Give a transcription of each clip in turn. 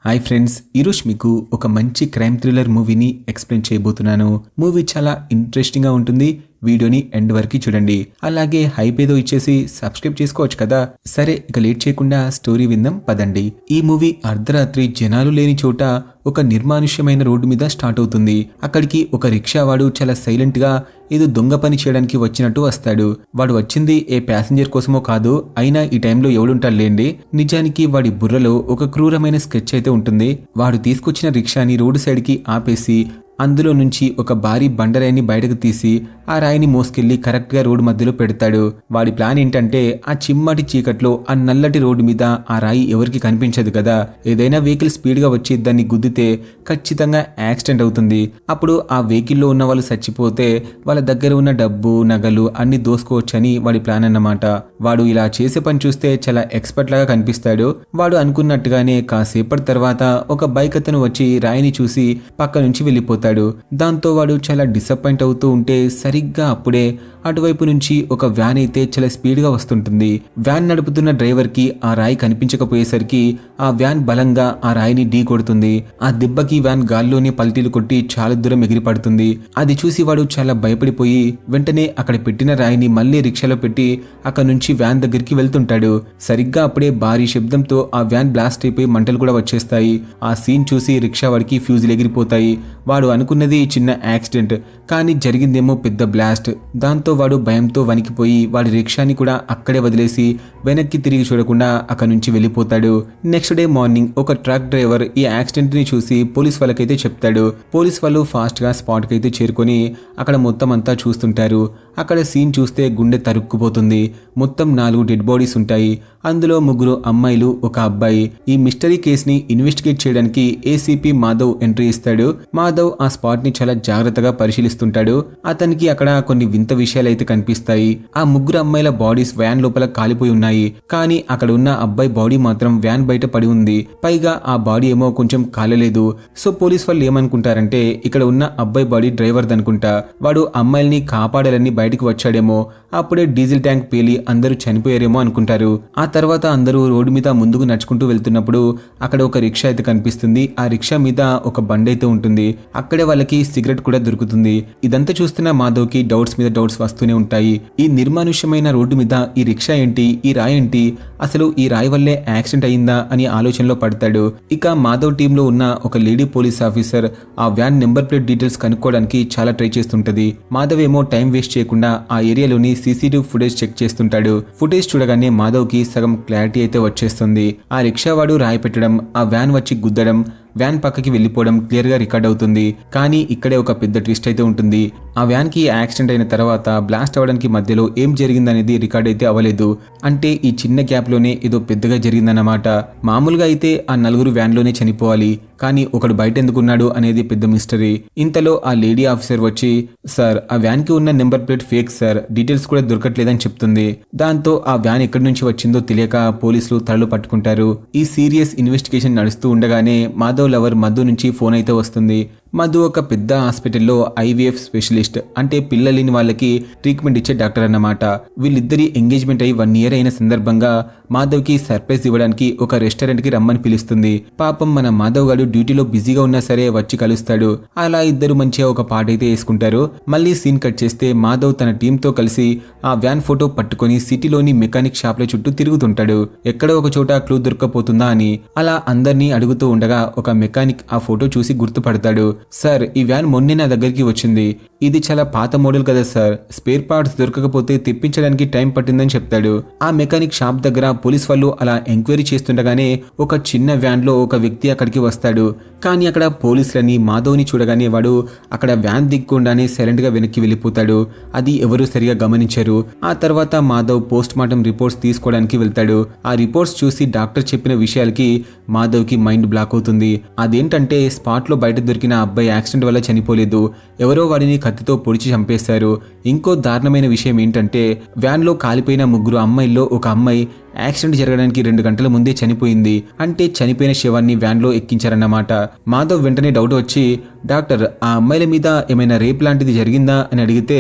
Hi friends, ఈరోజు మీకు ఒక మంచి క్రైమ్ థ్రిల్లర్ మూవీని ఎక్స్ప్లెయిన్ చేయబోతున్నాను. మూవీ చాలా ఇంట్రెస్టింగ్గా ఉంటుంది. వీడియోని ఎండ్ వరకు చూడండి. అలాగే హైప్ ఏదో ఇచ్చేసి సబ్స్క్రైబ్ చేసుకోవచ్చు కదా. సరే, ఇక లేట్ చేయకుండా స్టోరీ విందాం పదండి. ఈ మూవీ అర్ధరాత్రి జనాలు లేని చోట ఒక నిర్మానుష్యమైన రోడ్డు మీద స్టార్ట్ అవుతుంది. అక్కడికి ఒక రిక్షావాడు చాలా సైలెంట్ గా ఏదో దొంగ పని చేయడానికి వచ్చినట్టు వస్తాడు. వాడు వచ్చింది ఏ ప్యాసింజర్ కోసమో కాదు, అయినా ఈ టైంలో ఎవడుంటాడు లేండి. నిజానికి వాడి బుర్రలో ఒక క్రూరమైన స్కెచ్ అయితే ఉంటుంది. వాడు తీసుకొచ్చిన రిక్షాని రోడ్డు సైడ్ కి ఆపేసి అందులో నుంచి ఒక భారీ బండరాయిని బయటకు తీసి ఆ రాయిని మోసుకెళ్లి కరెక్ట్ గా రోడ్డు మధ్యలో పెడతాడు. వాడి ప్లాన్ ఏంటంటే ఆ చిమ్మటి చీకట్లో ఆ నల్లటి రోడ్డు మీద ఆ రాయి ఎవరికి కనిపించదు కదా, ఏదైనా వెహికల్ స్పీడ్ గా వచ్చి దాన్ని గుద్దితే ఖచ్చితంగా యాక్సిడెంట్ అవుతుంది. అప్పుడు ఆ వెహికల్లో ఉన్న వాళ్ళు చచ్చిపోతే వాళ్ళ దగ్గర ఉన్న డబ్బు నగలు అన్ని దోసుకోవచ్చని వాడి ప్లాన్ అన్నమాట. వాడు ఇలా చేసే పని చూస్తే చాలా ఎక్స్పర్ట్ లాగా కనిపిస్తాడు. వాడు అనుకున్నట్టుగానే కాసేపటి తర్వాత ఒక బైక్ అతను వచ్చి రాయిని చూసి పక్క నుంచి వెళ్ళిపోతాడు. దాంతో వాడు చాలా డిసప్పాయింట్ అవుతూ ఉంటే సరిగ్గా అప్పుడే అటువైపు నుంచి ఒక వ్యాన్ అయితే చాలా స్పీడ్ గా వస్తుంటుంది. వ్యాన్ నడుపుతున్న డ్రైవర్ కి ఆ రాయి కనిపించకపోయేసరికి ఆ వ్యాన్ బలంగా ఆ రాయిని ఢీ కొడుతుంది. ఆ దెబ్బకి వ్యాన్ గాల్లోనే పల్టీలు కొట్టి చాలా దూరం ఎగిరిపడుతుంది. అది చూసి వాడు చాలా భయపడిపోయి వెంటనే అక్కడ పెట్టిన రాయిని మళ్లీ రిక్షాలో పెట్టి అక్కడ నుంచి వ్యాన్ దగ్గరికి వెళ్తుంటాడు. సరిగ్గా అప్పుడే భారీ శబ్దంతో ఆ వ్యాన్ బ్లాస్ట్ అయిపోయి మంటలు కూడా వచ్చేస్తాయి. ఆ సీన్ చూసి రిక్షా వాడికి ఫ్యూజులు ఎగిరిపోతాయి. వాడు అనుకున్నది చిన్న యాక్సిడెంట్, కానీ జరిగిందేమో పెద్ద బ్లాస్ట్. దాంతో వాడు భయంతో వణికిపోయి వాడి రిక్షాని కూడా అక్కడే వదిలేసి వెనక్కి తిరిగి చూడకుండా అక్కడి నుంచి వెళ్ళిపోతాడు. నెక్స్ట్ డే మార్నింగ్ ఒక ట్రక్ డ్రైవర్ ఈ యాక్సిడెంట్ ని చూసి పోలీస్ వాళ్ళకైతే చెప్తాడు. పోలీస్ వాళ్ళు ఫాస్ట్ గా స్పాట్ కి అయితే చేరుకొని అక్కడ మొత్తం అంతా చూస్తుంటారు. అక్కడ సీన్ చూస్తే గుండె తరుక్కుపోతుంది. మొత్తం 4 డెడ్ బాడీస్ ఉంటాయి. అందులో 3 అమ్మాయిలు, ఒక అబ్బాయి. ఈ మిస్టరీ కేసుని ఇన్వెస్టిగేట్ చేయడానికి ఏసీపీ మాధవ్ ఎంట్రీ ఇస్తాడు. మాధవ్ ఆ స్పాట్ ని చాలా జాగ్రత్తగా పరిశీలిస్తుంటాడు. అతనికి అక్కడ కొన్ని వింత విషయాలు అయితే కనిపిస్తాయి. ఆ 3 అమ్మాయిల బాడీస్ వ్యాన్ లోపల కాలిపోయి ఉన్నాయి, కానీ అక్కడ ఉన్న అబ్బాయి బాడీ మాత్రం వ్యాన్ బయట పడి ఉంది. పైగా ఆ బాడీ ఏమో కొంచెం కాలలేదు. సో పోలీస్ వాళ్ళు ఏమనుకుంటారంటే ఇక్కడ ఉన్న అబ్బాయి బాడీ డ్రైవర్ది అనుకుంటా. వాడు అమ్మాయిల్ని కాపాడాలని బయటికి వచ్చాడేమో, అప్పుడే డీజిల్ ట్యాంక్ పేలి అందరూ చనిపోయారేమో అనుకుంటారు. ఆ తర్వాత అందరూ రోడ్డు మీద ముందుకు నడుచుకుంటూ వెళ్తున్నప్పుడు అక్కడ ఒక రిక్షా అయితే కనిపిస్తుంది. ఆ రిక్షా మీద ఒక బండి అయితే ఉంటుంది. అక్కడే వాళ్ళకి సిగరెట్ కూడా దొరుకుతుంది. ఇదంతా చూస్తున్న మాధవ్కి డౌట్స్ మీద డౌట్స్ వస్తూనే ఉంటాయి. ఈ నిర్మానుష్యమైన రోడ్డు మీద ఈ రిక్షా ఏంటి, ఈ రాయి ఏంటి, అసలు ఈ రాయి వల్లే యాక్సిడెంట్ అయిందా అని ఆలోచనలో పడతాడు. ఇక మాధవ్ టీంలో ఉన్న ఒక లేడీ పోలీస్ ఆఫీసర్ ఆ వ్యాన్ నెంబర్ ప్లేట్ డీటెయిల్స్ కనుక్కోవడానికి చాలా ట్రై చేస్తుంటది. మాధవ్ ఏమో టైం వేస్ట్ చేయకుండా ఆ ఏరియాలోని సీసీటీవీ ఫుటేజ్ చెక్ చేస్తుంటాడు. ఫుటేజ్ చూడగానే మాధవ్ కి సగం క్లారిటీ అయితే వచ్చేస్తుంది. ఆ రిక్షావాడు రాయి పెట్టడం, ఆ వ్యాన్ వచ్చి గుద్దడం, వ్యాన్ పక్కకి వెళ్ళిపోవడం క్లియర్ గా రికార్డ్ అవుతుంది. కానీ ఇక్కడే ఒక పెద్ద ట్విస్ట్ అయితే ఉంటుంది. ఆ వ్యాన్ కి యాక్సిడెంట్ అయిన తర్వాత బ్లాస్ట్ అవ్వడానికి మధ్యలో ఏం జరిగిందనేది రికార్డ్ అయితే అవ్వలేదు. అంటే ఈ చిన్న గ్యాప్ లోనే ఏదో పెద్దగా జరిగిందన్నమాట. మామూలుగా అయితే ఆ 4 వ్యాన్ లోనే చనిపోవాలి, కానీ ఒకడు బయట ఎందుకున్నాడు అనేది పెద్ద మిస్టరీ. ఇంతలో ఆ లేడీ ఆఫీసర్ వచ్చి, సార్ ఆ వ్యాన్ కి ఉన్న number plate fake sir, details కూడా దొరకట్లేదని చెప్తుంది. దాంతో ఆ వ్యాన్ ఎక్కడి నుంచి వచ్చిందో తెలియక పోలీసులు తలలు పట్టుకుంటారు. ఈ సీరియస్ ఇన్వెస్టిగేషన్ నడుస్తూ ఉండగానే మాధవ్ లవర్ మధు నుంచి ఫోన్ అయితే వస్తుంది. మధు ఒక పెద్ద హాస్పిటల్లో ఐవీఎఫ్ స్పెషలిస్ట్, అంటే పిల్లలేని వాళ్ళకి ట్రీట్మెంట్ ఇచ్చే డాక్టర్ అన్నమాట. వీళ్ళిద్దరి ఎంగేజ్మెంట్ అయి 1 year అయిన సందర్భంగా మాధవ్ కి సర్ప్రైజ్ ఇవ్వడానికి ఒక రెస్టారెంట్ కి రమ్మని పిలుస్తుంది. పాపం మన మాధవ్ గారు డ్యూటీలో బిజీగా ఉన్నా సరే వచ్చి కలుస్తాడు. అలా ఇద్దరు మంచిగా ఒక పాట అయితే వేసుకుంటారు. మళ్ళీ సీన్ కట్ చేస్తే మాధవ్ తన టీంతో కలిసి ఆ వ్యాన్ ఫోటో పట్టుకొని సిటీలోని మెకానిక్ షాప్ల చుట్టూ తిరుగుతుంటాడు. ఎక్కడో ఒక చోట క్లూ దొరకపోతుందా అని. అలా అందరినీ అడుగుతూ ఉండగా ఒక మెకానిక్ ఆ ఫోటో చూసి గుర్తుపడతాడు. సార్, ఈ వ్యాన్ మొన్నే నా దగ్గరికి వచ్చింది. ఇది చాలా పాత మోడల్ కదా సార్, స్పేర్ పార్ట్స్ దొరకకపోతే తెప్పించడానికి టైం పట్టిందని చెప్తాడు. ఆ మెకానిక్ షాప్ దగ్గర పోలీస్ వాళ్ళు అలా ఎంక్వైరీ చేస్తుండగానే ఒక చిన్న వ్యాన్ లో ఒక వ్యక్తి అక్కడికి వస్తాడు. కానీ అక్కడ పోలీసులని మాధవ్ని చూడగానే వాడు అక్కడ వ్యాన్ దిక్కుండానే సైలెంట్ గా వెనక్కి వెళ్ళిపోతాడు. అది ఎవరూ సరిగా గమనించరు. ఆ తర్వాత మాధవ్ పోస్ట్ మార్టం రిపోర్ట్స్ తీసుకోవడానికి వెళ్తాడు. ఆ రిపోర్ట్స్ చూసి డాక్టర్ చెప్పిన విషయాలకి మాధవ్ కి మైండ్ బ్లాక్ అవుతుంది. అదేంటంటే స్పాట్ లో బయట దొరికిన అబ్బాయి యాక్సిడెంట్ వల్ల చనిపోలేదు, ఎవరో వాడిని కత్తితో పొడిచి చంపేశారు. ఇంకో దారుణమైన విషయం ఏంటంటే వ్యాన్ లో కాలిపోయిన 3 అమ్మాయిల్లో ఒక అమ్మాయి యాక్సిడెంట్ జరగడానికి 2 గంటల ముందే చనిపోయింది. అంటే చనిపోయిన శవాన్ని వ్యాన్లో ఎక్కించారన్నమాట. మాధవ్ వెంటనే డౌట్ వచ్చి, డాక్టర్ ఆ అమ్మాయిల మీద ఏమైనా రేప్ లాంటిది జరిగిందా అని అడిగితే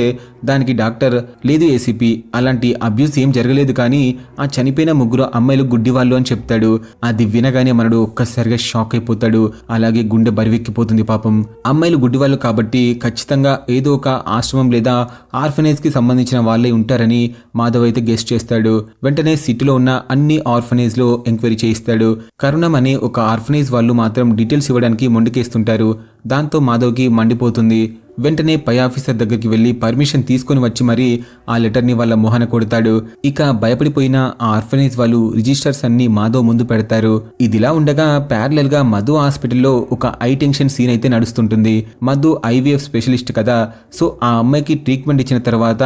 దానికి డాక్టర్, లేదు ఏసీపీ, అలాంటి అబ్యూస్ ఏం జరగలేదు, కానీ ఆ చనిపోయిన 3 అమ్మాయిలు గుడ్డివాళ్ళు అని చెప్తాడు. అది వినగానే మనడు ఒక్కసారిగా షాక్ అయిపోతాడు. అలాగే గుండె బరివెక్కిపోతుంది. పాపం అమ్మాయిలు గుడ్డివాళ్ళు కాబట్టి ఖచ్చితంగా ఏదో ఒక ఆశ్రమం లేదా ఆర్ఫనేజ్ కి సంబంధించిన వాళ్ళే ఉంటారని మాధవ్ అయితే గెస్ చేస్తాడు. వెంటనే సిటీలో ఉన్న అన్ని ఆర్ఫనేజ్ లో ఎంక్వైరీ చేయిస్తాడు. కరుణం అనే ఒక ఆర్ఫనేజ్ వాళ్ళు మాత్రం డీటెయిల్స్ ఇవ్వడానికి మొండికేస్తుంటారు. దాంతో మాధవ్కి మండిపోతుంది. వెంటనే పై ఆఫీసర్ దగ్గరికి వెళ్లి పర్మిషన్ తీసుకుని వచ్చి మరీ ఆ లెటర్ని వాళ్ళ మొహన కొడతాడు. ఇక భయపడిపోయిన ఆ ఆర్ఫనేజ్ వాళ్ళు రిజిస్టర్స్ అన్ని మాధవ్ ముందు పెడతారు. ఇదిలా ఉండగా ప్యారలల్ గా మధు హాస్పిటల్లో ఒక ఐ టెన్షన్ సీన్ అయితే నడుస్తుంటుంది. మధు ఐవీఎఫ్ స్పెషలిస్ట్ కదా, సో ఆ అమ్మాయికి ట్రీట్మెంట్ ఇచ్చిన తర్వాత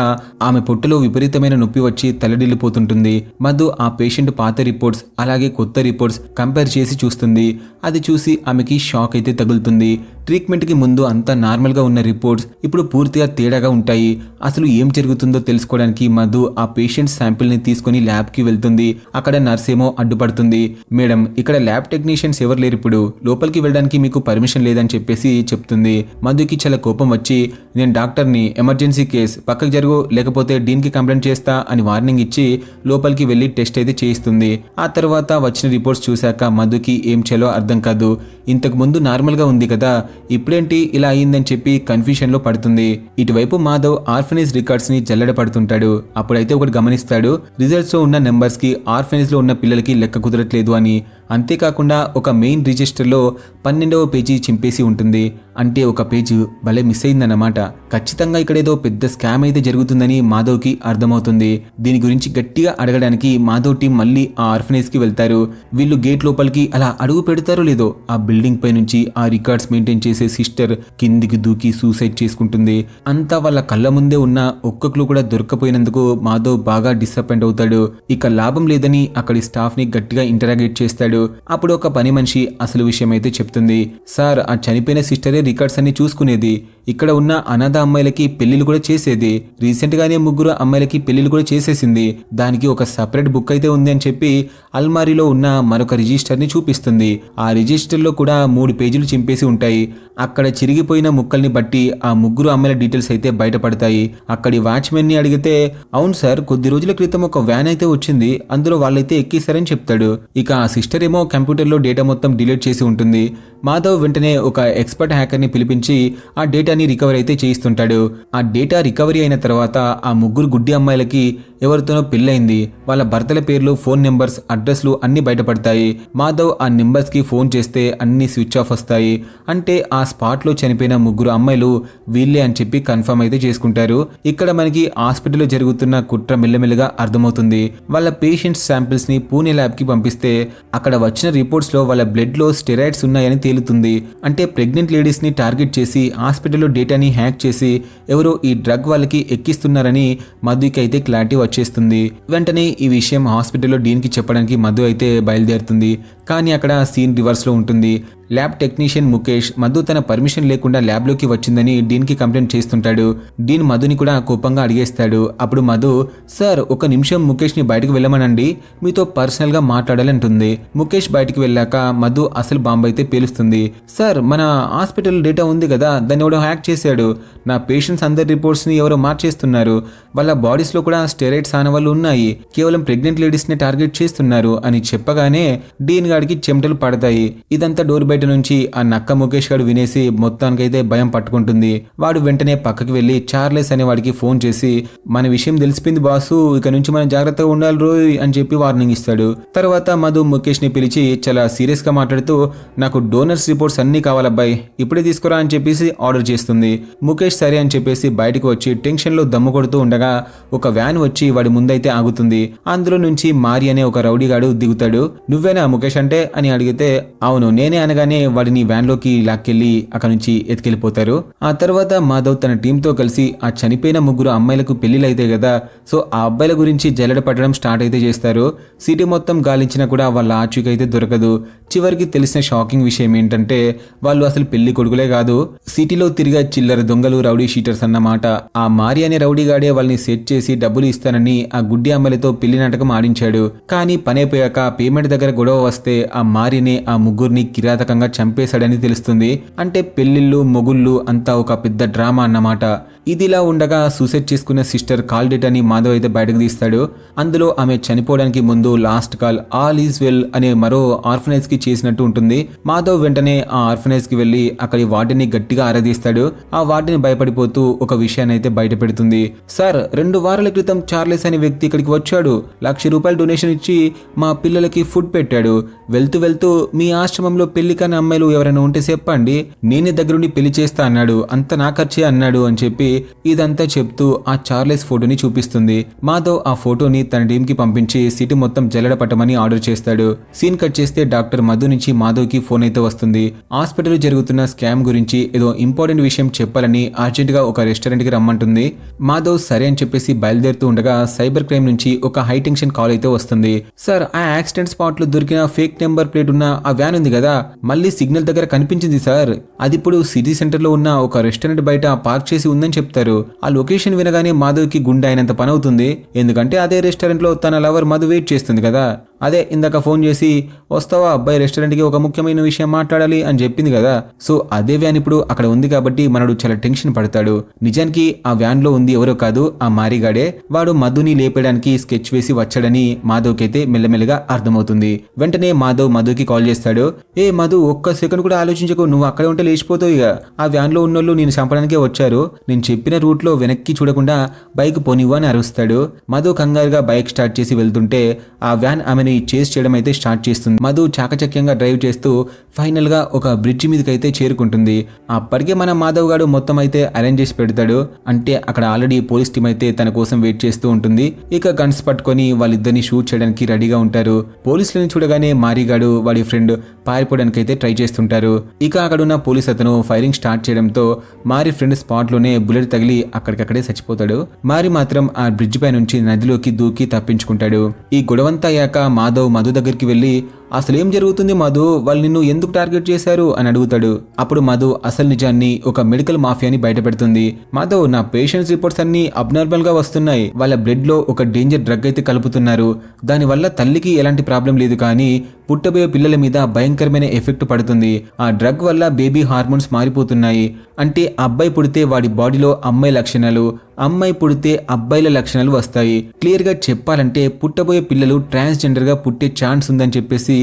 ఆమె పొట్టులో విపరీతమైన నొప్పి వచ్చి తలడిల్లిపోతుంటుంది. మధు ఆ పేషెంట్ పాత రిపోర్ట్స్ అలాగే కొత్త రిపోర్ట్స్ కంపేర్ చేసి చూస్తుంది. అది చూసి ఆమెకి షాక్ అయితే తగులుతుంది. ట్రీట్మెంట్ కి ముందు అంతా నార్మల్ గా ఉన్న రిపోర్ట్స్ ఇప్పుడు పూర్తిగా తేడాగా ఉంటాయి. అసలు ఏం జరుగుతుందో తెలుసుకోవడానికి మధు ఆ పేషెంట్ శాంపిల్ ని తీసుకుని ల్యాబ్ కి వెళ్తుంది. అక్కడ నర్స్ ఏమో అడ్డుపడుతుంది. మేడం, ఇక్కడ ల్యాబ్ టెక్నీషియన్స్ ఎవరు లేరు, ఇప్పుడు లోపలికి వెళ్ళడానికి మీకు పర్మిషన్ లేదని చెప్పేసి చెప్తుంది. మధుకి చాలా కోపం వచ్చి, నేను డాక్టర్ని, ఎమర్జెన్సీ కేస్, పక్కకు జరుగు లేకపోతే డీన్ కి కంప్లైంట్ చేస్తా అని వార్నింగ్ ఇచ్చి లోపలికి వెళ్లి టెస్ట్ అయితే చేయిస్తుంది. ఆ తర్వాత వచ్చిన రిపోర్ట్స్ చూశాక మధుకి ఏం చేయాలో అర్థం కాదు. ఇంతకు ముందు నార్మల్ గా ఉంది కదా, ఇప్పుడేంటి ఇలా అయిందని చెప్పి కన్ఫ్యూషన్ లో పడుతుంది. ఇటువైపు మాధవ్ ఆర్ఫనేజ్ రికార్డ్స్ ని జల్లెడ పడుతుంటాడు. అప్పుడైతే ఒకటి గమనిస్తాడు, రిజల్ట్స్ లో ఉన్న నెంబర్స్ కి ఆర్ఫనేజ్ లో ఉన్న పిల్లలకి లెక్క కుదరట్లేదు అని. అంతేకాకుండా ఒక మెయిన్ రిజిస్టర్లో 12వ పేజీ చింపేసి ఉంటుంది. అంటే ఒక పేజీ భలే మిస్ అయిందన్నమాట. ఖచ్చితంగా ఇక్కడేదో పెద్ద స్కామ్ అయితే జరుగుతుందని మాధవ్కి అర్థమవుతుంది. దీని గురించి గట్టిగా అడగడానికి మాధవ్ టీం మళ్ళీ ఆ ఆర్ఫనేజ్ కి వెళ్తారు. వీళ్ళు గేట్ లోపలికి అలా అడుగు పెడతారో లేదో ఆ బిల్డింగ్ పై నుంచి ఆ రికార్డ్స్ మెయింటైన్ చేసే సిస్టర్ కిందికి దూకి సూసైడ్ చేసుకుంటుంది. అంతా వాళ్ళ కళ్ళ ముందే ఉన్న ఒక్క క్లూ కూడా దొరకపోయినందుకు మాధవ్ బాగా డిసప్పాయింట్ అవుతాడు. ఇక లాభం లేదని అక్కడి స్టాఫ్ ని గట్టిగా ఇంటరాగేట్ చేస్తాడు. అప్పుడు ఒక పని మనిషి అసలు విషయం అయితే చెప్తుంది. సార్, ఆ చనిపోయిన సిస్టరే రికార్డ్స్ అన్ని చూసుకునేది, ఇక్కడ ఉన్న అనాథ అమ్మాయిలకి పెళ్లిళ్ళు కూడా చేసేది, రీసెంట్ గానే 3 అమ్మాయిలకి పెళ్లిళ్ళు కూడా చేసేసింది, దానికి ఒక సపరేట్ బుక్ అయితే ఉంది అని చెప్పి అల్మారీలో ఉన్న మరొక రిజిస్టర్ ని చూపిస్తుంది. ఆ రిజిస్టర్ లో కూడా 3 పేజీలు చింపేసి ఉంటాయి. అక్కడ చిరిగిపోయిన ముక్కల్ని బట్టి ఆ 3 అమ్మాయిల డీటెయిల్స్ అయితే బయటపడతాయి. అక్కడి వాచ్మెన్ ని అడిగితే, అవును సార్, కొద్ది రోజుల క్రితం ఒక వ్యాన్ అయితే వచ్చింది, అందులో వాళ్ళైతే ఎక్కేశారని చెప్తాడు. ఇక ఆ సిస్టర్ ఏమో కంప్యూటర్లో డేటా మొత్తం డిలీట్ చేసి ఉంటుంది. మాధవ్ వెంటనే ఒక ఎక్స్పర్ట్ హ్యాకర్ని పిలిపించి ఆ డేటాని రికవరీ అయితే చేయిస్తుంటాడు. ఆ డేటా రికవరీ అయిన తర్వాత ఆ 3 గుడ్డి అమ్మాయిలకి ఎవరితోనో పెళ్ళైంది. వాళ్ళ భర్తల పేర్లు, ఫోన్ నెంబర్స్, అడ్రస్లు అన్ని బయటపడతాయి. మాధవ్ ఆ నెంబర్స్ కి ఫోన్ చేస్తే అన్ని స్విచ్ ఆఫ్ వస్తాయి. అంటే ఆ స్పాట్ లో చనిపోయిన 3 అమ్మాయిలు వీళ్ళే అని చెప్పి కన్ఫర్మ్ అయితే చేసుకుంటారు. ఇక్కడ మనకి హాస్పిటల్లో జరుగుతున్న కుట్ర మెల్లమెల్లగా అర్థమవుతుంది. వాళ్ళ పేషెంట్స్ శాంపిల్స్ ని పూణే ల్యాబ్ కి పంపిస్తే అక్కడ వచ్చిన రిపోర్ట్స్ లో వాళ్ళ బ్లడ్ లో స్టెరాయిడ్స్ ఉన్నాయని తేలుతుంది. అంటే ప్రెగ్నెంట్ లేడీస్ ని టార్గెట్ చేసి హాస్పిటల్లో డేటాని హ్యాక్ చేసి ఎవరో ఈ డ్రగ్ వాళ్ళకి ఎక్కిస్తున్నారని మధుకి అయితే క్లారిటీ వచ్చేస్తుంది. వెంటనే ఈ విషయం హాస్పిటల్లో డీన్ కి చెప్పడానికి మధు అయితే బయలుదేరుతుంది. కానీ అక్కడ సీన్ రివర్స్ లో ఉంటుంది. ల్యాబ్ టెక్నీషియన్ ముఖేష్ మధు తన పర్మిషన్ లేకుండా ల్యాబ్లోకి వచ్చిందని డీన్కి కంప్లైంట్ చేస్తుంటాడు. డీన్ మధుని కూడా కోపంగా అడిగేస్తాడు. అప్పుడు మధు, సార్, ఒక నిమిషం ముఖేష్ని బయటకు వెళ్ళమనండి, మీతో పర్సనల్గా మాట్లాడాలంటుంది. ముఖేష్ బయటికి వెళ్ళాక మధు అసలు బాంబు అయితే పేలుస్తుంది. సార్, మన హాస్పిటల్ డేటా ఉంది కదా, దాన్ని ఎవడో హ్యాక్ చేశాడు, నా పేషెంట్స్ అందరి రిపోర్ట్స్ని ఎవరో మార్చేస్తున్నారు, వాళ్ళ బాడీస్లో కూడా స్టెరాయిడ్స్ ఆనవాళ్ళు ఉన్నాయి, కేవలం ప్రెగ్నెంట్ లేడీస్ని టార్గెట్ చేస్తున్నారు అని చెప్పగానే డీన్ గాడికి చెమటలు పడతాయి. ఇదంతా డోర్ బయట నుంచి ఆ నక్క ముఖేష్ గారు వినేసి మొత్తానికైతే భయం పట్టుకుంటుంది. వాడు వెంటనే పక్కకి వెళ్లి చార్లెస్ అనే వాడికి ఫోన్ చేసి, మన విషయం తెలిసిపోయింది బాసు, ఇక నుంచి మనం జాగ్రత్తగా ఉండాలి రోయ్ అని చెప్పి వార్నింగ్ ఇస్తాడు. తర్వాత మధు ముఖేష్ ని పిలిచి చాలా సీరియస్ గా మాట్లాడుతూ, నాకు డోనర్స్ రిపోర్ట్స్ అన్ని కావాలబ్బాయి, ఇప్పుడే తీసుకురా అని చెప్పేసి ఆర్డర్ చేస్తుంది. ముఖేష్ సరే అని చెప్పేసి బయటకు వచ్చి టెన్షన్ లో దమ్ము కొడుతూ ఉండగా ఒక వ్యాన్ వచ్చి వాడి ముందైతే ఆగుతుంది. అందులో నుంచి మారి అనే ఒక రౌడీగాడు దిగుతాడు. నువ్వేనా ముఖేష్ అంటే అని అడిగితే అవును నేనే అనగానే వాడిని వ్యాన్ లోకి లాక్కెళ్లి అక్కడ నుంచి ఎత్తుకెళ్లిపోతారు. ఆ తర్వాత మాధవ్ తన టీంతో కలిసి ఆ చనిపోయిన ముగ్గురు అమ్మాయిలకు పెళ్లిళ్ళు అయితే కదా, సో ఆ అబ్బాయిల గురించి జల్లెడ పట్టడం స్టార్ట్ అయితే చేస్తారు. సిటీ మొత్తం గాలించినా కూడా వాళ్ళ ఆచూకీ అయితే దొరకదు. చివరికి తెలిసిన షాకింగ్ విషయం ఏంటంటే వాళ్ళు అసలు పెళ్లి కొడుకులే కాదు, సిటీలో తిరిగే చిల్లర దొంగలు, రౌడీ షీటర్స్ అన్నమాట. ఆ మారి అనే రౌడీగాడే వాళ్ళని సెట్ చేసి డబ్బులు ఇస్తానని ఆ గుడ్డి అమ్మాయిలతో పెళ్లి నాటకం ఆడించాడు. కానీ పనైపోయాక పేమెంట్ దగ్గర గొడవ వస్తే ఆ మారినే ఆ ముగ్గురిని కిరాతకంగా చంపేశాడని తెలుస్తుంది. అంటే పెళ్లిళ్ళు మొగుళ్ళు అంతా ఒక పెద్ద డ్రామా అన్నమాట. ఇదిలా ఉండగా సూసైడ్ చేసుకున్న సిస్టర్ కాల్ డేట్ అని మాధవ్ అయితే బయటకు తీస్తాడు. అందులో ఆమె చనిపోవడానికి ముందు last call all is well అనే మరో ఆర్ఫనైజ్ కి చేసినట్టు ఉంటుంది. మాధవ్ వెంటనే ఆ ఆర్ఫనైజ్ కి వెళ్లి అక్కడి వార్డెన్ ని గట్టిగా ఆరాధిస్తాడు. ఆ వార్డెన్ భయపడిపోతూ ఒక విషయాన్ని అయితే బయట పెడుతుంది. సార్ 2 వారాల క్రితం చార్లెస్ అనే వ్యక్తి ఇక్కడికి వచ్చాడు, ₹1,00,000 డొనేషన్ ఇచ్చి మా పిల్లలకి ఫుడ్ పెట్టాడు. వెళ్తూ వెళ్తూ మీ ఆశ్రమంలో పెళ్లి కాని అమ్మాయిలు ఎవరైనా ఉంటే చెప్పండి, నేనే దగ్గరుండి పెళ్లి చేస్తా అన్నాడు, అంత నా ఖర్చే అన్నాడు అని చెప్పి ఇదంతా చెప్తూ ఆ చార్లెస్ ఫోటోని చూపిస్తుంది. మాధవ్ ఆ ఫోటోని తన టీమ్ కి పంపించి సిటీ మొత్తం జల్లెడ పట్టమని ఆర్డర్ చేస్తాడు. సీన్ కట్ చేస్తే డాక్టర్ మధు నుంచి మాధవ్ కి ఫోన్ అయితే వస్తుంది. హాస్పిటల్ జరుగుతున్న స్కామ్ గురించి ఏదో ఇంపార్టెంట్ విషయం చెప్పాలని అర్జెంట్ గా ఒక రెస్టారెంట్ కి రమ్మంటుంది. మాధవ్ సరే అని చెప్పేసి బయలుదేరుతూ ఉండగా సైబర్ క్రైమ్ నుంచి ఒక హై టెన్షన్ కాల్ అయితే వస్తుంది. సార్ ఆ యాక్సిడెంట్ స్పాట్ లో దొరికిన ఫేక్ నెంబర్ ప్లేట్ ఉన్న ఆ వ్యాన్ ఉంది కదా, మళ్ళీ సిగ్నల్ దగ్గర కనిపించింది సార్. అది ఇప్పుడు సిటీ సెంటర్ లో ఉన్న ఒక రెస్టారెంట్ బయట పార్క్ చేసి ఉందని చెప్తారు. ఆ లొకేషన్ వినగానే మాధవ్ కి గుండె అయినంత పని అవుతుంది. ఎందుకంటే అదే రెస్టారెంట్ లో తన లవర్ మధు వెయిట్ చేస్తుంది కదా. అదే ఇందాక ఫోన్ చేసి వస్తావా అబ్బాయి రెస్టారెంట్ కి ఒక ముఖ్యమైన విషయం మాట్లాడాలి అని చెప్పింది కదా. సో అదే వ్యాన్ ఇప్పుడు అక్కడ ఉంది కాబట్టి మనడు చాలా టెన్షన్ పడతాడు. నిజానికి ఆ వ్యాన్ లో ఉంది ఎవరో కాదు, ఆ మారిగాడే. వాడు మధుని లేపడానికి స్కెచ్ వేసి వచ్చాడని మాధవ్కి అయితే మెల్లమెల్లగా అర్థమవుతుంది. వెంటనే మాధవ్ మధుకి కాల్ చేస్తాడు. ఏ మధు, ఒక్క సెకండ్ కూడా ఆలోచించకు, నువ్వు అక్కడే ఉంటే లేచిపోతావు. ఇక ఆ వ్యాన్ లో ఉన్నోళ్ళు నేను చంపడానికే వచ్చారు, నేను చెప్పిన రూట్ లో వెనక్కి చూడకుండా బైక్ పోనివ్వు అని అరుస్తాడు. మధు కంగారుగా బైక్ స్టార్ట్ చేసి వెళ్తుంటే ఆ వ్యాన్ ఆమెని చేస్ చేయడం అయితే స్టార్ట్ చేస్తుంది. మధు చాకచక్యంగా డ్రైవ్ చేస్తూ ఫైనల్ గా ఒక బ్రిడ్జ్ మీదకి అయితే చేరుకుంటుంది. అప్పటికే మన మాధవ్ గాడు మొత్తం అయితే అరేంజ్ చేసి పెడతాడు. అంటే అక్కడ ఆల్రెడీ పోలీస్ టీం అయితే తన కోసం వెయిట్ చేస్తూ ఉంటుంది. ఇక గన్స్ పట్టుకొని వాళ్ళిద్దరిని షూట్ చేయడానికి రెడీగా ఉంటారు. పోలీసులను చూడగానే మారిగాడు వాడి ఫ్రెండ్ పారిపోవడానికి అయితే ట్రై చేస్తుంటారు. ఇక అక్కడున్న పోలీస్ అతను ఫైరింగ్ స్టార్ట్ చేయడంతో మారి ఫ్రెండ్ స్పాట్ లోనే బుల్లెట్ తగిలి అక్కడికక్కడే చచ్చిపోతాడు. మారి మాత్రం ఆ బ్రిడ్జ్ పై నుంచి నదిలోకి దూకి తప్పించుకుంటాడు. ఈ గొడవంతా అయ్యాక మాధవ్ మధు దగ్గరికి వెళ్లి అసలేం జరుగుతుంది మధు, వాళ్ళు నిన్ను ఎందుకు టార్గెట్ చేశారు అని అడుగుతాడు. అప్పుడు మధు అసలు నిజాన్ని ఒక మెడికల్ మాఫియాని బయటపెడుతుంది. మాధవ్, నా పేషెంట్స్ రిపోర్ట్స్ అన్ని అబ్నార్మల్ గా వస్తున్నాయి. వాళ్ళ బ్లడ్ లో ఒక డేంజర్ డ్రగ్ అయితే కలుపుతున్నారు. దానివల్ల తల్లికి ఎలాంటి ప్రాబ్లం లేదు, కానీ పుట్టబోయే పిల్లల మీద భయంకరమైన ఎఫెక్ట్ పడుతుంది. ఆ డ్రగ్ వల్ల బేబీ హార్మోన్స్ మారిపోతున్నాయి. అంటే అబ్బాయి పుడితే వాడి బాడీలో అమ్మాయి లక్షణాలు, అమ్మాయి పుడితే అబ్బాయిల లక్షణాలు వస్తాయి. క్లియర్ గా చెప్పాలంటే పుట్టబోయే పిల్లలు ట్రాన్స్జెండర్ గా పుట్టే ఛాన్స్ ఉందని చెప్పేసి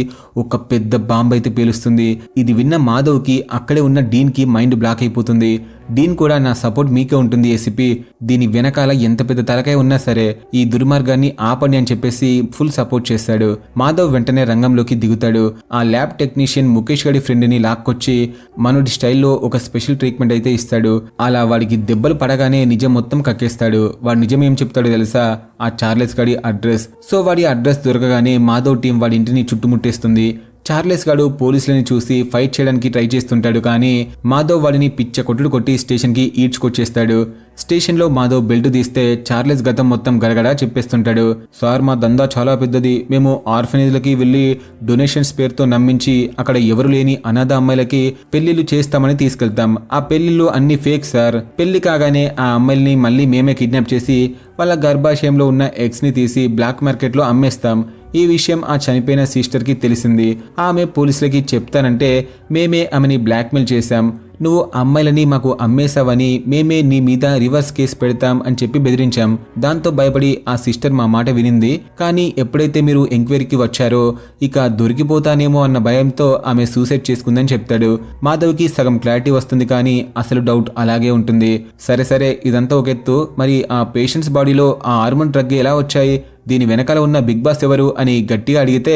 ఒక పెద్ద బాంబ్ అయితే పేలుస్తుంది. ఇది విన్న మాధవ్ కి అక్కడే ఉన్న డీన్ కి మైండ్ బ్లాక్ అయిపోతుంది. డీన్ కూడా నా సపోర్ట్ మీకే ఉంటుంది ఏసీపీ, దీని వెనకాల ఎంత పెద్ద తలకాయ ఉన్నా సరే ఈ దుర్మార్గాన్ని ఆపండి అని చెప్పేసి ఫుల్ సపోర్ట్ చేస్తాడు. మాధవ్ వెంటనే రంగంలోకి దిగుతాడు. ఆ ల్యాబ్ టెక్నీషియన్ ముఖేష్ గడి ఫ్రెండ్ ని లాక్కొచ్చి మనోడి స్టైల్లో ఒక స్పెషల్ ట్రీట్మెంట్ అయితే ఇస్తాడు. అలా వాడికి దెబ్బలు పడగానే నిజం మొత్తం కక్కేస్తాడు. వాడు నిజం ఏం చెప్తాడో తెలుసా, ఆ చార్లెస్ గడి అడ్రస్. సో వాడి అడ్రస్ దొరకగానే మాధవ్ టీం వాడి ఇంటిని చుట్టుముట్టేస్తుంది. చార్లెస్ గాడు పోలీసులని చూసి ఫైట్ చేయడానికి ట్రై చేస్తుంటాడు, కానీ మాధవ్ వాడిని పిచ్చ కొట్టుడు కొట్టి స్టేషన్ కి ఈడ్చుకొచ్చేస్తాడు. స్టేషన్ లో మాధవ్ బెల్ట్ తీస్తే చార్లెస్ గతం మొత్తం గడగడా చెప్పేస్తుంటాడు. సార్, మా దందా చాలా పెద్దది. మేము ఆర్ఫనేజ్లకి వెళ్లి డొనేషన్స్ పేరుతో నమ్మించి అక్కడ ఎవరు లేని అనాథ అమ్మాయిలకి పెళ్లిళ్లు చేస్తామని తీసుకెళ్తాం. ఆ పెళ్లిళ్ళు అన్ని ఫేక్ సార్. పెళ్లి కాగానే ఆ అమ్మాయిల్ని మళ్ళీ మేమే కిడ్నాప్ చేసి వాళ్ళ గర్భాశయంలో ఉన్న ఎగ్స్ ని తీసి బ్లాక్ మార్కెట్ లో అమ్మేస్తాం. ఈ విషయం ఆ చనిపోయిన సిస్టర్ కి తెలిసింది. ఆమె పోలీసులకి చెప్తానంటే మేమే ఆమెని బ్లాక్మెయిల్ చేశాం. నువ్వు అమ్మాయిలని మాకు అమ్మేశావని మేమే నీ మీద రివర్స్ కేసు పెడతాం అని చెప్పి బెదిరించాం. దాంతో భయపడి ఆ సిస్టర్ మా మాట వినింది. కానీ ఎప్పుడైతే మీరు ఎంక్వైరీకి వచ్చారో ఇక దొరికిపోతానేమో అన్న భయంతో ఆమె సూసైడ్ చేసుకుందని చెప్తాడు. మాధవ్కి సగం క్లారిటీ వస్తుంది, కానీ అసలు డౌట్ అలాగే ఉంటుంది. సరే ఇదంతా ఒక ఎత్తు, మరి ఆ పేషెంట్స్ బాడీలో ఆ హార్మోన్ డ్రగ్ ఎలా వచ్చాయి? దీని వెనకాల ఉన్న బిగ్ బాస్ ఎవరు అని గట్టిగా అడిగితే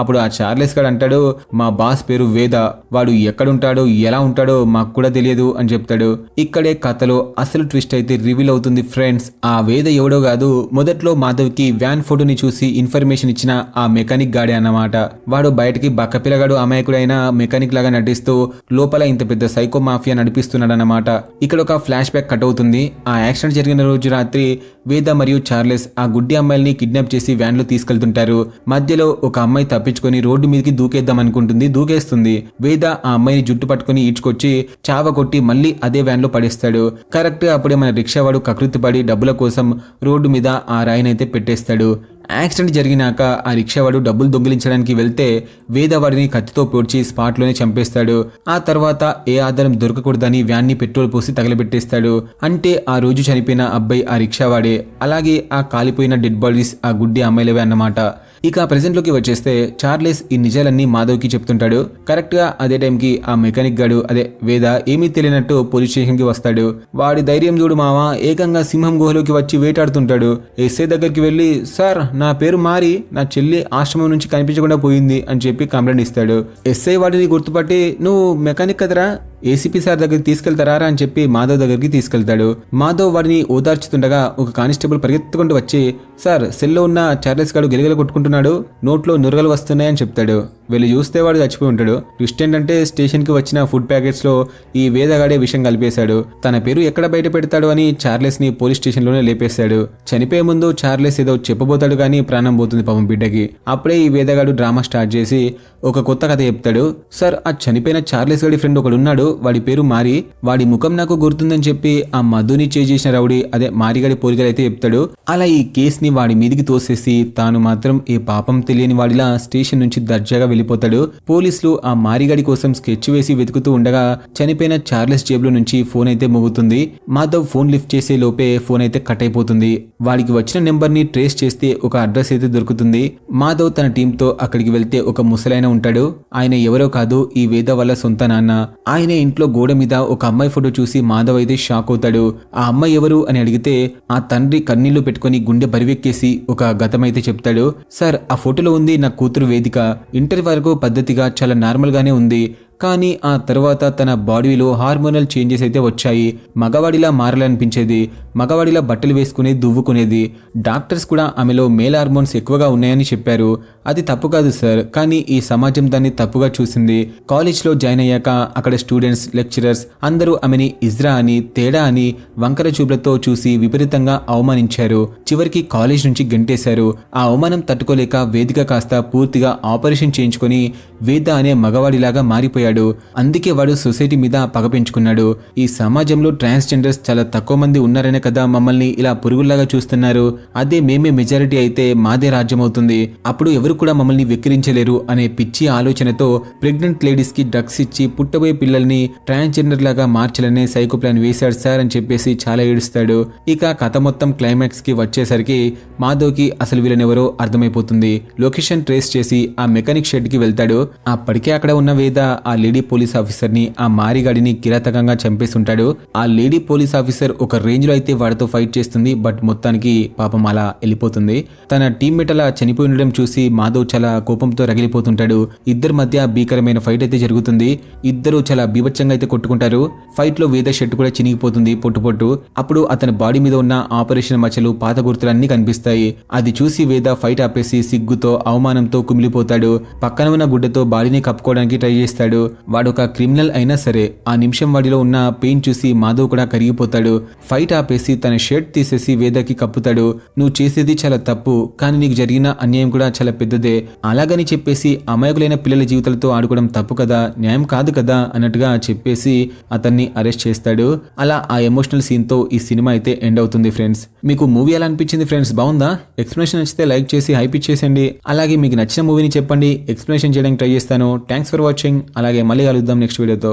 అప్పుడు ఆ చార్లెస్ గాడు అంటాడు, మా బాస్ పేరు వేద, వాడు ఎక్కడుంటాడో ఎలా ఉంటాడో మాకు కూడా తెలియదు అని చెప్తాడు. ఇక్కడే కథలో అసలు ట్విస్ట్ అయితే రివీల్ అవుతుంది ఫ్రెండ్స్. ఆ వేద ఎవడో కాదు, మొదట్లో మాధవ్కి వ్యాన్ ఫోటోని చూసి ఇన్ఫర్మేషన్ ఇచ్చిన ఆ మెకానిక్ గాడే అన్నమాట. వాడు బయటకి బక్కపిల్లగాడు అమాయకుడైన మెకానిక్ లాగా నటిస్తూ లోపల ఇంత పెద్ద సైకో మాఫియా నడిపిస్తున్నాడు అన్నమాట. ఇక్కడ ఒక ఫ్లాష్ బ్యాక్ కట్ అవుతుంది. ఆ యాక్సిడెంట్ జరిగిన రోజు రాత్రి వేద మరియు చార్లెస్ ఆ గుడ్డి అమ్మాయిల్ని కిడ్నాప్ చేసి వ్యాన్ లో తీసుకెళ్తుంటారు. మధ్యలో ఒక అమ్మాయి తప్పించుకొని రోడ్డు మీదకి దూకేద్దాం అనుకుంటుంది, దూకేస్తుంది. వేద ఆ అమ్మాయిని జుట్టు పట్టుకుని ఈడ్చుకొచ్చి చావకొట్టి మళ్ళీ అదే వ్యాన్ లో పడేస్తాడు. కరెక్ట్ అప్పుడే మన రిక్షావాడు కకృతిపడి డబ్బుల కోసం రోడ్డు మీద ఆ రాయినైతే పెట్టేస్తాడు. యాక్సిడెంట్ జరిగినాక ఆ రిక్షావాడు డబ్బులు దొంగిలించడానికి వెళ్తే వేద వాడిని కత్తితో పొడిచి స్పాట్లోనే చంపేస్తాడు. ఆ తర్వాత ఏ ఆధారం దొరకకూడదని వ్యాన్ని పెట్రోల్ పోసి తగలబెట్టేస్తాడు. అంటే ఆ రోజు చనిపోయిన అబ్బాయి ఆ రిక్షావాడే, అలాగే ఆ కాలిపోయిన డెడ్ బాడీస్ ఆ గుడ్డి అమ్మాయిలవే అన్నమాట. ఇక ప్రెజెంట్ లోకి వచ్చేస్తే చార్లెస్ ఈ నిజాలన్నీ మాధవ్కి చెప్తుంటాడు. కరెక్ట్ గా అదే టైంకి ఆ మెకానిక్ గాడు అదే వేద ఏమీ తెలియనట్టు పోలీస్ స్టేషన్ కి వస్తాడు. వాడి ధైర్యం చూడు మావా, ఏకంగా సింహం గుహలోకి వచ్చి వేటాడుతుంటాడు. ఎస్ఐ దగ్గరికి వెళ్లి, సార్ నా పేరు మారి నా చెల్లి ఆశ్రమం నుంచి కనిపించకుండా పోయింది అని చెప్పి కంప్లైంట్ ఇస్తాడు. ఎస్ఐ వాడిని గుర్తుపట్టి, నువ్వు మెకానిక్ కదరా, ఏసీపీ సార్ దగ్గరికి తీసుకెళ్తారా అని చెప్పి మాధవ్ దగ్గరికి తీసుకెళ్తాడు. మాధవ్ వాడిని ఓదార్చుతుండగా ఒక కానిస్టేబుల్ పరిగెత్తుకుంటూ వచ్చి, సార్ సెల్లో ఉన్న చార్లెస్ గాడు గిలగిల కొట్టుకుంటున్నాడు, నోట్లో నురగలు వస్తున్నాయని చెప్తాడు. వెళ్ళి చూస్తే వాడు చచ్చిపోయి ఉంటాడు. ట్విస్ట్ ఏంటంటే స్టేషన్ కి వచ్చిన ఫుడ్ ప్యాకెట్స్ లో ఈ వేదగాడే విషయం కలిపేశాడు. తన పేరు ఎక్కడ బయట పెడతాడు అని చార్లెస్ ని పోలీస్ స్టేషన్ లోనే లేపేశాడు. చనిపోయే ముందు చార్లెస్ ఏదో చెప్పబోతాడు కానీ ప్రాణం పోతుంది పాపం బిడ్డకి. అప్పుడే ఈ వేదగాడు డ్రామా స్టార్ట్ చేసి ఒక కొత్త కథ చెప్తాడు. సార్ ఆ చనిపోయిన చార్లెస్ గాడి ఫ్రెండ్ ఒకడు ఉన్నాడు, వాడి పేరు మారి, వాడి ముఖం నాకు గుర్తుందని చెప్పి ఆ మధుని చేసిన రౌడీ అదే మారిగాడి పోలికలు అయితే చెప్తాడు. అలా ఈ కేసుని వాడి మీదికి తోసేసి తాను మాత్రం ఏ పాపం తెలియని వాడిలా స్టేషన్ నుంచి దర్జాగా వెళ్ళిపోతాడు. పోలీసులు ఆ మారిగాడి కోసం స్కెచ్ వేసి వెతుకుతూ ఉండగా చనిపోయిన చార్లెస్ జేబులో నుంచి ఫోన్ అయితే మోగుతుంది. మాధవ్ ఫోన్ లిఫ్ట్ చేసే లోపే ఫోన్ అయితే కట్ అయిపోతుంది. వాడికి వచ్చిన నెంబర్ ని ట్రేస్ చేస్తే ఒక అడ్రస్ అయితే దొరుకుతుంది. మాధవ్ తన టీంతో అక్కడికి వెళ్తే ఒక ముసలైన ఉంటాడు. ఆయన ఎవరో కాదు, ఈ వేద వల్ల సొంత నాన్న. ఆయన ఇంట్లో గోడ మీద ఒక అమ్మాయి ఫోటో చూసి మాధవ్ అయితే షాక్ అవుతాడు. ఆ అమ్మాయి ఎవరు అని అడిగితే ఆ తండ్రి కన్నీళ్లు పెట్టుకుని గుండె బరివెక్కేసి ఒక గతమైతే చెప్తాడు. సార్ ఆ ఫోటోలో ఉంది నా కూతురు వేదిక, ఇంటర్ వరకు పద్ధతిగా చాలా నార్మల్ గానే ఉంది, కానీ ఆ తర్వాత తన బాడీలో హార్మోనల్ చేంజెస్ అయితే వచ్చాయి. మగవాడిలా మారాలనిపించేది, మగవాడిలా బట్టలు వేసుకుని దువ్వుకునేది. డాక్టర్స్ కూడా ఆమెలో మేల్ హార్మోన్స్ ఎక్కువగా ఉన్నాయని చెప్పారు. అది తప్పు కాదు సార్, కానీ ఈ సమాజం దాన్ని తప్పుగా చూసింది. కాలేజ్లో జాయిన్ అయ్యాక అక్కడ స్టూడెంట్స్, లెక్చరర్స్ అందరూ ఆమెని ఇజ్రా అని, తేడా అని వంకర చూపులతో చూసి విపరీతంగా అవమానించారు. చివరికి కాలేజ్ నుంచి గంటేశారు. ఆ అవమానం తట్టుకోలేక వేదిక కాస్త పూర్తిగా ఆపరేషన్ చేయించుకొని వేద అనే మగవాడిలాగా మారిపోయాడు. అందుకే వాడు సొసైటీ మీద పగ పెంచుకున్నాడు. ఈ సమాజంలో ట్రాన్స్జెండర్స్ చాలా తక్కువ మంది ఉన్నారనే కదా మమ్మల్ని ఇలా పురుగుల్లాగా చూస్తున్నారు. అదే మేమే మెజారిటీ అయితే మాదే రాజ్యం అవుతుంది, అప్పుడు ఎవరు కూడా మమ్మల్ని వెక్కిరించలేరు అనే పిచ్చి ఆలోచనతో ప్రెగ్నెంట్ లేడీస్ కి డ్రగ్స్ ఇచ్చి పుట్టబోయే పిల్లల్ని ట్రాన్స్జెండర్ లాగా మార్చాలనే సైకో ప్లాన్ వేశాడు సార్ అని చెప్పేసి చాలా ఏడుస్తాడు. ఇక కథ మొత్తం క్లైమాక్స్ కి వచ్చేసరికి మాధవ్కి అసలు వీళ్ళనెవరో అర్థమైపోతుంది. లొకేషన్ ట్రేస్ చేసి ఆ మెకానిక్ షెడ్ కి వెళ్తాడు. అప్పటికే అక్కడ ఉన్న వేద ఆ లేడీ పోలీస్ ఆఫీసర్ ని, ఆ మారిగాడిని కిరాతకంగా చంపేస్తుంటాడు. ఆ లేడీ పోలీస్ ఆఫీసర్ ఒక రేంజ్ లో అయితే వాడితో ఫైట్ చేస్తుంది, బట్ మొత్తానికి పాపం అలా వెళ్ళిపోతుంది. తన టీమ్మేట్ అలా చనిపోయి ఉండడం చూసి మాధవ్ చాలా కోపంతో రగిలిపోతుంటాడు. ఇద్దరి మధ్య భీకరమైన ఫైట్ అయితే జరుగుతుంది. ఇద్దరు చాలా బీభత్సంగా అయితే కొట్టుకుంటారు. ఫైట్ లో వేద షర్ట్ కూడా చినిగిపోతుంది పొట్టు. అప్పుడు అతని బాడీ మీద ఉన్న ఆపరేషన్ మచ్చలు, పాత గుర్తులు అన్ని కనిపిస్తాయి. అది చూసి వేద ఫైట్ ఆపేసి సిగ్గుతో అవమానంతో కుమిలిపోతాడు. పక్కన ఉన్న గుడ్డతో బాడీని కప్పుకోవడానికి ట్రై చేస్తాడు. వాడు ఒక క్రిమినల్ అయినా సరే ఆ నిమిషం వాడిలో ఉన్న పెయిన్ చూసి మాధవ్ కూడా కరిగిపోతాడు. ఫైట్ ఆపేసి తన షర్ట్ తీసేసి వేదకి కప్పుతాడు. నువ్వు చేసేది చాలా తప్పు, కానీ నీకు జరిగిన అన్యాయం కూడా చాలా పెద్దదే. అలాగని చెప్పేసి అమాయకులైన పిల్లల జీవితాలతో ఆడుకోవడం తప్పు కదా, న్యాయం కాదు కదా అన్నట్టుగా చెప్పేసి అతన్ని అరెస్ట్ చేస్తాడు. అలా ఆ ఎమోషనల్ సీన్ తో ఈ సినిమా అయితే ఎండ్ అవుతుంది ఫ్రెండ్స్. మీకు మూవీ ఎలా అనిపించింది ఫ్రెండ్స్? బాగుందా? ఎక్స్ప్లెనేషన్ నచ్చితే లైక్ చేసి హైప్ ఇచ్చేసండి. అలాగే మీకు నచ్చిన మూవీని చెప్పండి, ఎక్స్ప్లెనేషన్ చేయడానికి ట్రై చేస్తాను. Thanks for watching. అలాగే మళ్ళీ కలుద్దాం నెక్స్ట్ వీడియోతో.